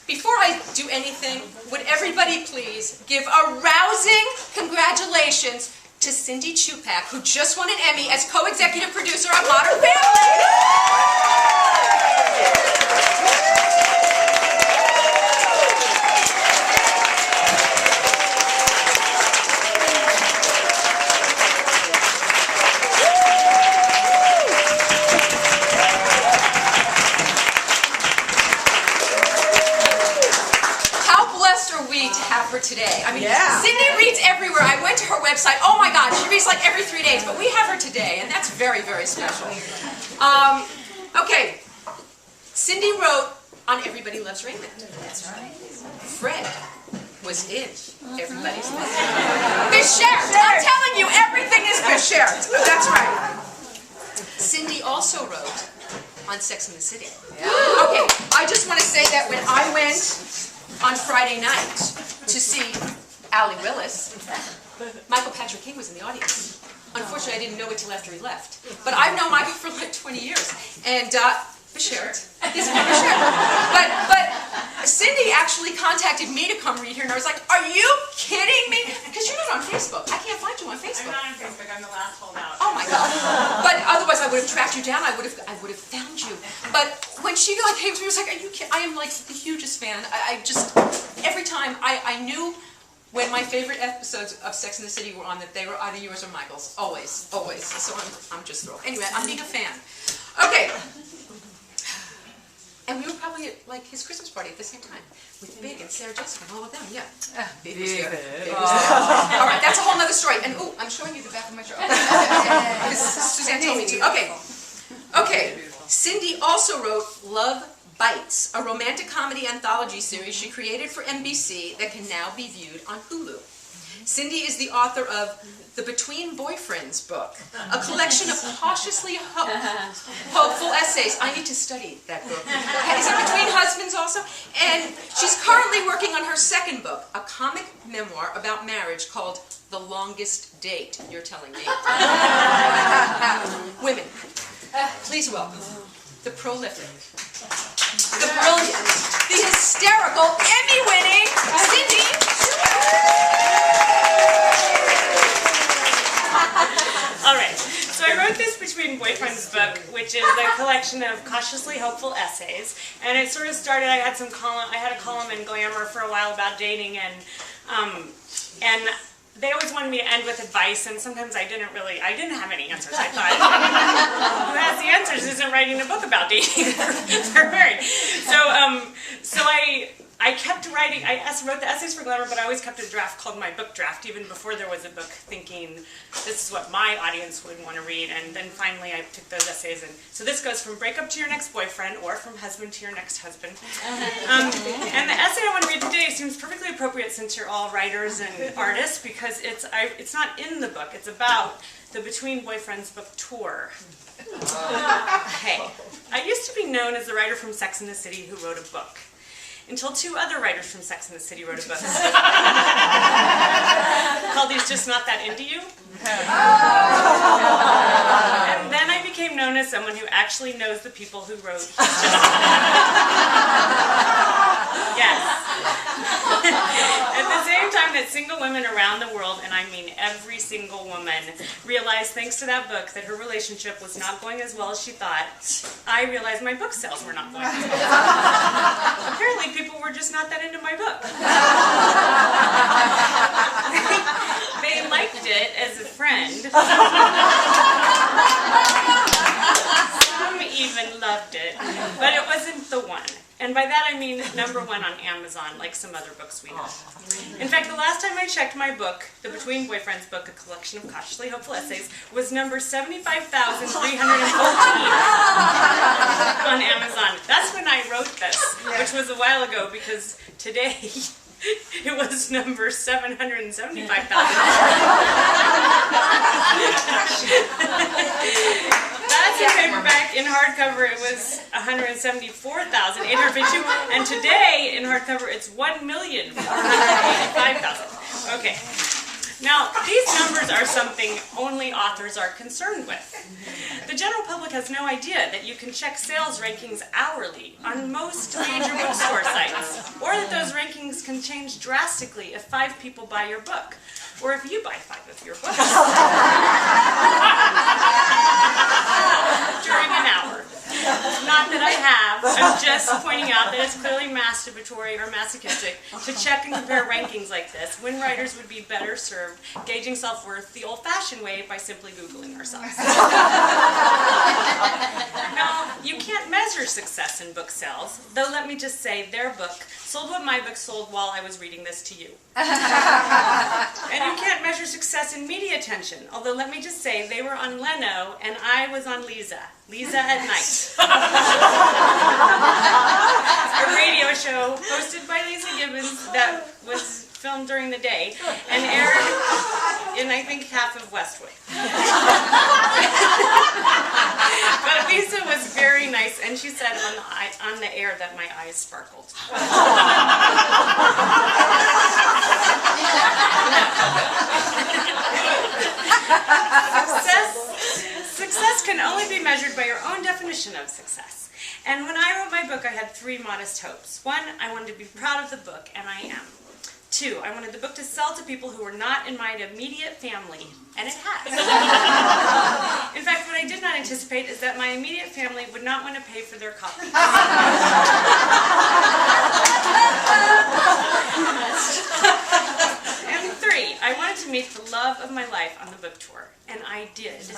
Before I do anything, would everybody please give a rousing congratulations to Cindy Chupack, who just won an Emmy as co-executive producer of Modern Family. Today. I mean, Cindy reads everywhere. I went to her website. Oh my God, she reads like every 3 days, but we have her today, and that's very, very special. Okay, Cindy wrote on Everybody Loves Raymond. That's right. Fred was in Everybody's Loves Raymond. Bichette. I'm telling you, everything is Bichette. That's right. Cindy also wrote on Sex and the City. Okay, I just want to say that when I went on Friday night to see Allie Willis, Michael Patrick King was in the audience. Unfortunately, I didn't know it till after he left. But I've known Michael for like 20 years. And Bichette. He's my Bichette. But Cindy actually contacted me to come read here, and I was like, are you kidding me? Because you're not on Facebook. I can't find you on Facebook. I'm not on Facebook. I'm the last holdout. Oh my God. But otherwise, I would have tracked you down. I would have found you. But when she like came to me, I was like, are you kidding? I am like the hugest fan. I just, every time, I knew when my favorite episodes of Sex and the City were on that they were either yours or Michael's. Always, always. So I'm just thrilled. Anyway, I'm being a fan. Okay. And we were probably at like his Christmas party at the same time with Big and Sarah Jessica and all of them. Yeah. Big was there. Big was there. All right, that's a whole other story. And ooh, I'm showing you the back of my shirt. Because Suzanne told me to. Okay. Okay. Cindy also wrote Love Bites, a romantic comedy anthology series she created for NBC that can now be viewed on Hulu. Cindy is the author of the Between Boyfriends book, a collection of cautiously hopeful essays. I need to study that book. Is it Between Husbands also? And she's currently working on her second book, a comic memoir about marriage called The Longest Date, you're telling me. Women, please welcome the prolific, the brilliant, the hysterical, Emmy-winning Cindy All right, so I wrote this Between Boyfriends book, which is a collection of cautiously hopeful essays, and it sort of started. I had a column in Glamour for a while about dating, and they always wanted me to end with advice, and sometimes I didn't have any answers. I thought, who has the answers isn't writing a book about dating. They're married. So I kept writing. I wrote the essays for Glamour, but I always kept a draft called my book draft, even before there was a book, thinking this is what my audience would want to read. And then finally I took those essays, and so this goes from breakup to your next boyfriend, or from husband to your next husband. And the essay I want to read today seems perfectly appropriate since you're all writers and artists, because it's not in the book. It's about the Between Boyfriends book tour. Hey, I used to be known as the writer from Sex and the City who wrote a book, until two other writers from Sex and the City wrote a book called He's Just Not That Into You. And then I became known as someone who actually knows the people who wrote He's Just Yes. At the same time that single women around the world, and I mean every single woman, realized thanks to that book that her relationship was not going as well as she thought, I realized my book sales were not going as well. Apparently people were just not that into my book. They liked it as a friend. Some even loved it, but it wasn't the one. And by that I mean #1 on Amazon, like some other books we know. In fact, the last time I checked my book, the Between Boyfriends book, a collection of cautiously hopeful essays, was number 75,314 on Amazon. That's when I wrote this, which was a while ago, because today it was number 775,000. That's in paperback. In hardcover, it was 174,852, and today in hardcover, it's 1,485,000. Okay. Now, these numbers are something only authors are concerned with. The general public has no idea that you can check sales rankings hourly on most major bookstore sites, or that those rankings can change drastically if 5 people buy your book, or if you buy 5 of your books during an hour. Not that I have, I'm just pointing out that it's clearly masturbatory or masochistic to check and compare rankings like this when writers would be better served gauging self-worth the old-fashioned way by simply Googling ourselves. Now, you can't measure success in book sales, though let me just say their book sold what my book sold while I was reading this to you. And you can't measure success in media attention, although let me just say they were on Leno and I was on Lisa. Lisa at Night. A radio show hosted by Lisa Gibbons that was filmed during the day and aired in, I think, half of Westwood. But Lisa was very nice, and she said on the air that my eyes sparkled. Success can only be measured by your own definition of success. And when I wrote my book, I had 3 modest hopes. 1, I wanted to be proud of the book, and I am. 2, I wanted the book to sell to people who were not in my immediate family, and it has. In fact, what I did not anticipate is that my immediate family would not want to pay for their copy. And 3, I wanted to meet the love of my life on the book tour, and I did.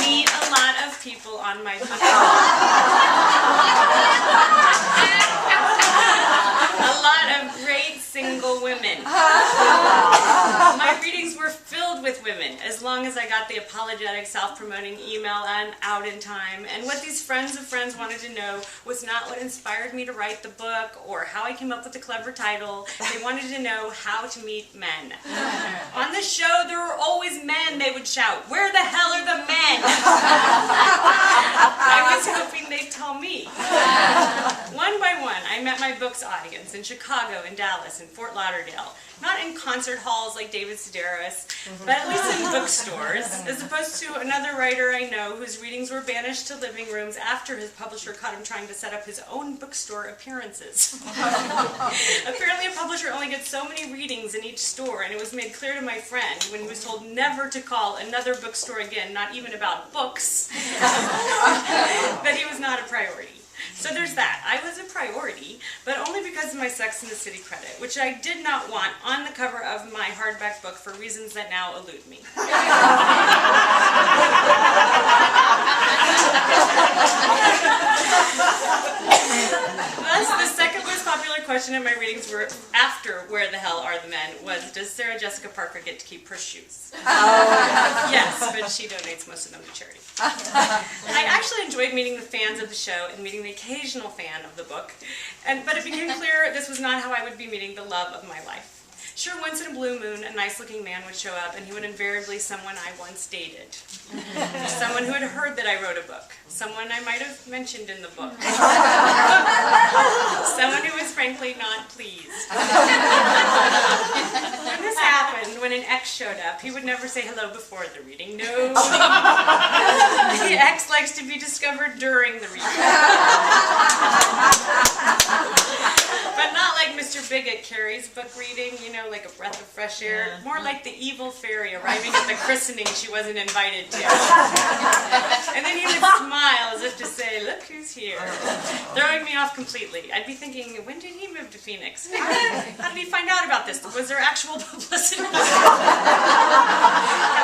Meet a lot of people on my book tour. A lot of great single women. My readings were filled with women, as long as I got the apologetic, self-promoting email and out in time. And what these friends of friends wanted to know was not what inspired me to write the book or how I came up with the clever title. They wanted to know how to meet men. On the show, there were always men, they would shout, "Where the hell are the men?" I was hoping they'd tell me. One by one, I met my book's audience in Chicago, in Dallas, in Fort Lauderdale. Not in concert halls like David Sedaris, but at least in bookstores, as opposed to another writer I know whose readings were banished to living rooms after his publisher caught him trying to set up his own bookstore appearances. Apparently a publisher only gets so many readings in each store, and it was made clear to my friend when he was told never to call another bookstore again, not even about books, that he was not a priority. So there's that. I was a priority, but only because of my Sex and the City credit, which I did not want on the cover of my hardback book for reasons that now elude me. Thus, the second most popular question in my readings were after "Where the hell are the men?" was, does Sarah Jessica Parker get to keep her shoes? Yes, but she donates most of them to charity. I actually enjoyed meeting the fans of the show and meeting the occasional fan of the book, but it became clear this was not how I would be meeting the love of my life. Sure, once in a blue moon, a nice-looking man would show up, and he would invariably someone I once dated. Someone who had heard that I wrote a book. Someone I might have mentioned in the book. Someone who was frankly not pleased. When this happened, when an ex showed up, he would never say hello before the reading. No. The ex likes to be discovered during the reading. But not like Mr. Big at Carrie's book reading, you know, like a breath of fresh air. More like the evil fairy arriving at the christening she wasn't invited to. And then he would smile as if to say, "Look who's here," throwing me off completely. I'd be thinking, when did he move to Phoenix? How did he find out about this? Was there actual publicity? Have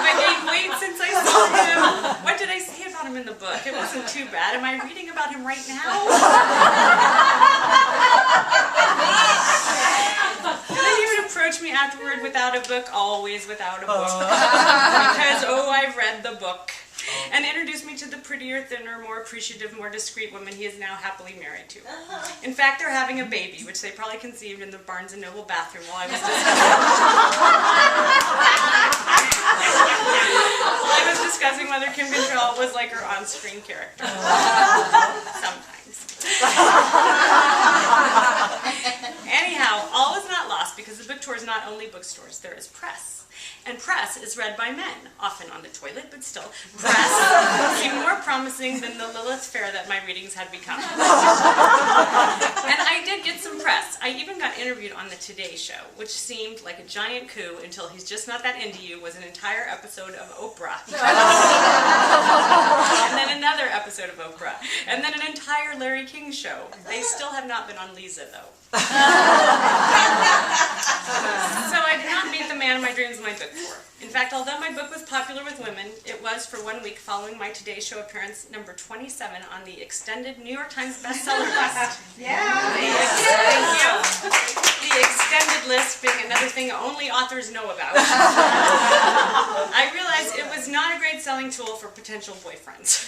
I gained weight since I saw him? What did I say about him in the book? It wasn't too bad. Am I reading about him right now? And then he would approach me afterward without a book, always without a book, because, oh, I've read the book, and introduced me to the prettier, thinner, more appreciative, more discreet woman he is now happily married to. In fact, they're having a baby, which they probably conceived in the Barnes & Noble bathroom while I was discussing whether Kim Cattrall was like her on-screen character. Sometimes. Anyhow, all was not lost because the book tours not only bookstores, there is press. And press is read by men, often on the toilet, but still. Press seemed more promising than the Lilith Fair that my readings had become. And I did get some press. I even got interviewed on the Today Show, which seemed like a giant coup until He's Just Not That Into You was an entire episode of Oprah. And then another episode of Oprah. And then an entire Larry King show. They still have not been on Lisa, though. So I did not meet the man of my dreams in my book tour. In fact, although my book was popular with women, it was for 1 week following my Today Show appearance number 27 on the extended New York Times bestseller list. Yeah. Thank you. The extended list being another thing only authors know about. I realized it was not a great selling tool for potential boyfriends.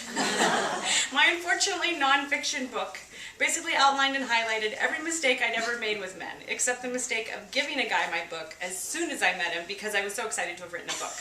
My unfortunately non-fiction book basically outlined and highlighted every mistake I'd ever made with men, except the mistake of giving a guy my book as soon as I met him because I was so excited to have written a book.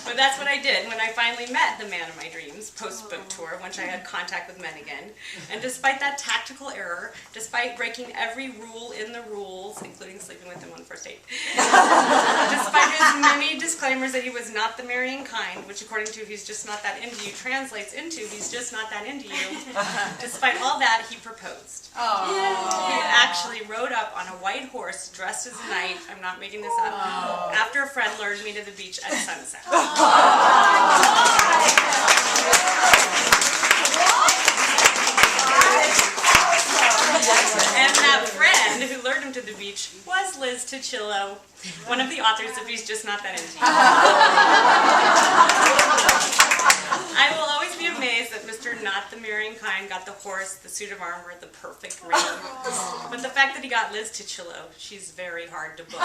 But that's what I did when I finally met the man of my dreams, post-book tour, once I had contact with men again. And despite that tactical error, despite breaking every rule in the rules, including sleeping with him on the first date, despite his many disclaimers that he was not the marrying kind, which according to He's Just Not That Into You translates into He's Just Not That Into You, despite all that, he proposed. Aww. He actually rode up on a white horse dressed as a knight, I'm not making this up, after a friend lured me to the beach at sunset. And that friend who lured him to the beach was Liz Tuchillo, one of the authors of He's Just Not That Into You. I will always be amazed that Mr. Not the Marrying Kind got the horse, the suit of armor, the perfect ring. But the fact that he got Liz Tuchillo, she's very hard to book.